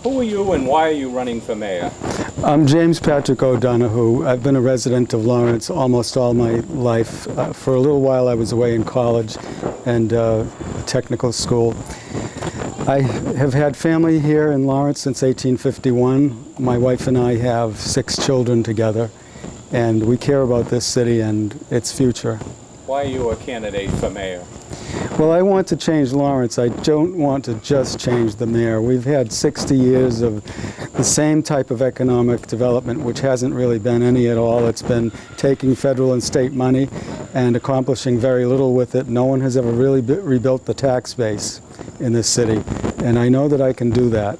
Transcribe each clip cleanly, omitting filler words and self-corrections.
Who are you and why are you running for mayor? I'm James Patrick O'Donoghue. I've been a resident of Lawrence almost all my life. For a little while I was away in college and technical school. I have had family here in Lawrence since 1851. My wife and I have 6 children together, and we care about this city and its future. Why are you a candidate for mayor? Well, I want to change Lawrence. I don't want to just change the mayor. We've had 60 years of the same type of economic development, which hasn't really been any at all. It's been taking federal and state money and accomplishing very little with it. No one has ever really rebuilt the tax base in this city, and I know that I can do that.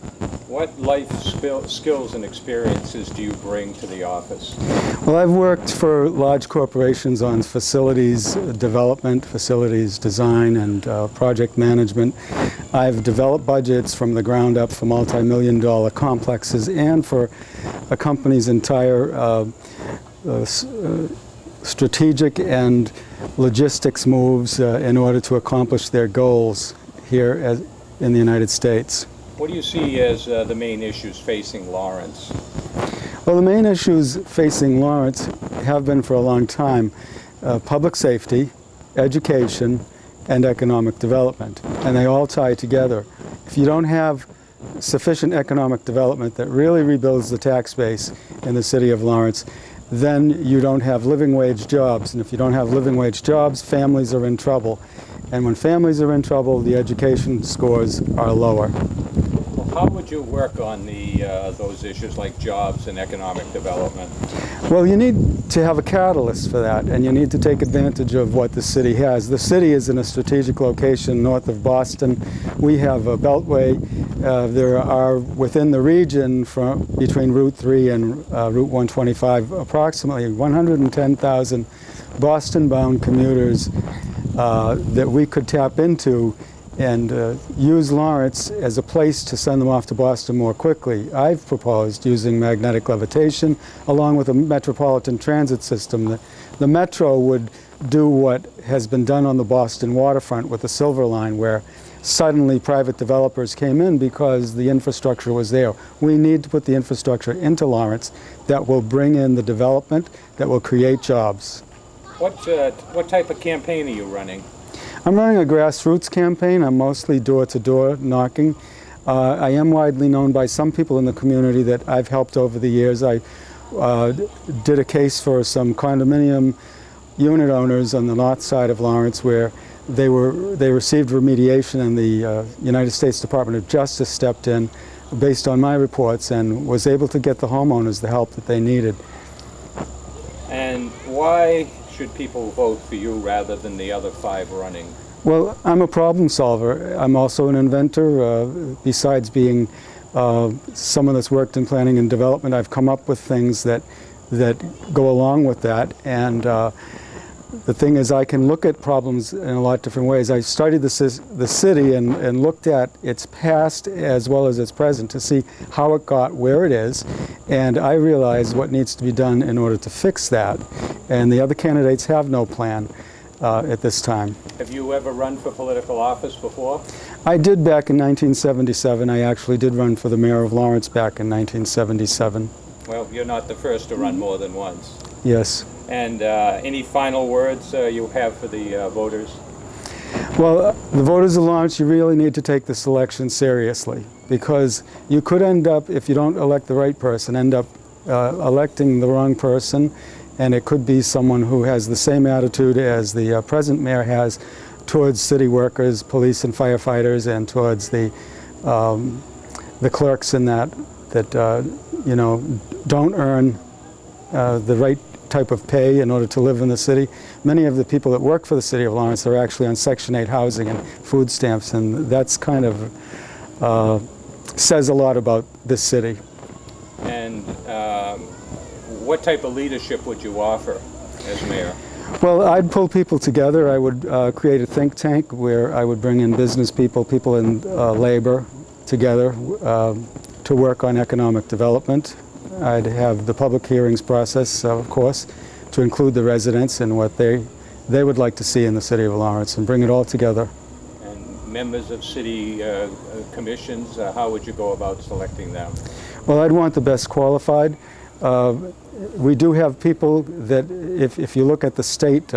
What life skills and experiences do you bring to the office? Well, I've worked for large corporations on facilities development, facilities design, and project management. I've developed budgets from the ground up for multi-million-dollar complexes and for a company's entire strategic and logistics moves in order to accomplish their goals here in the United States. What do you see as the main issues facing Lawrence? Well, the main issues facing Lawrence have been for a long time public safety, education, and economic development, and they all tie together. If you don't have sufficient economic development that really rebuilds the tax base in the city of Lawrence, then you don't have living wage jobs, and if you don't have living wage jobs, families are in trouble. And when families are in trouble, the education scores are lower. How would you work on those issues like jobs and economic development? Well, you need to have a catalyst for that, and you need to take advantage of what the city has. The city is in a strategic location north of Boston. We have a beltway. There are, within the region between Route 3 and Route 125, approximately 110,000 Boston-bound commuters that we could tap into and use Lawrence as a place to send them off to Boston more quickly. I've proposed using magnetic levitation along with a metropolitan transit system. The metro would do what has been done on the Boston waterfront with the Silver Line, where suddenly private developers came in because the infrastructure was there. We need to put the infrastructure into Lawrence that will bring in the development, that will create jobs. What type of campaign are you running? I'm running a grassroots campaign. I'm mostly door-to-door knocking. I am widely known by some people in the community that I've helped over the years. I did a case for some condominium unit owners on the north side of Lawrence where they received remediation, and the United States Department of Justice stepped in based on my reports and was able to get the homeowners the help that they needed. And why should people vote for you rather than the other 5 running? Well, I'm a problem solver. I'm also an inventor. Besides being someone that's worked in planning and development, I've come up with things that go along with that. And the thing is, I can look at problems in a lot of different ways. I studied the city and looked at its past as well as its present to see how it got where it is, and I realized what needs to be done in order to fix that. And the other candidates have no plan at this time. Have you ever run for political office before? I did back in 1977. I actually did run for the mayor of Lawrence back in 1977. Well, you're not the first to run more than once. Yes. And any final words you have for the voters? Well, the voters of Lawrence, you really need to take this election seriously, because you could end up, if you don't elect the right person, end up electing the wrong person, and it could be someone who has the same attitude as the present mayor has towards city workers, police and firefighters, and towards the clerks in that you know, don't earn the right type of pay in order to live in the city. Many of the people that work for the city of Lawrence are actually on Section 8 housing and food stamps, and that's kind of says a lot about this city. And what type of leadership would you offer as mayor? Well, I'd pull people together. I would create a think tank where I would bring in business people, people in labor together to work on economic development. I'd have the public hearings process, of course, to include the residents and what they would like to see in the city of Lawrence, and bring it all together. And members of city commissions? How would you go about selecting them? Well, I'd want the best qualified. We do have people that, if you look at the state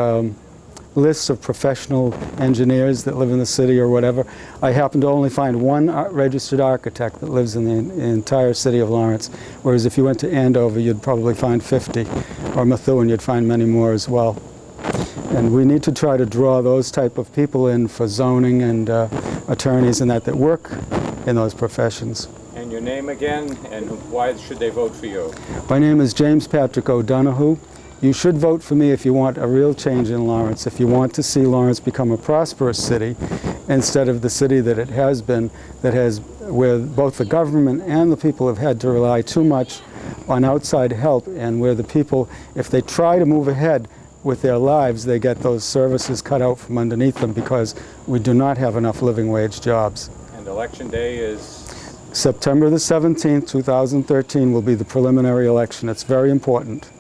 lists of professional engineers that live in the city or whatever, I happen to only find one registered architect that lives in the entire city of Lawrence, whereas if you went to Andover, you'd probably find 50, or Methuen, you'd find many more as well. And we need to try to draw those type of people in for zoning and attorneys and that work in those professions. And your name again, and why should they vote for you? My name is James Patrick O'Donoghue. You should vote for me if you want a real change in Lawrence, if you want to see Lawrence become a prosperous city instead of the city that it has been, where both the government and the people have had to rely too much on outside help, and where the people, if they try to move ahead with their lives, they get those services cut out from underneath them because we do not have enough living wage jobs. And election day is? September the 17th, 2013 will be the preliminary election. It's very important.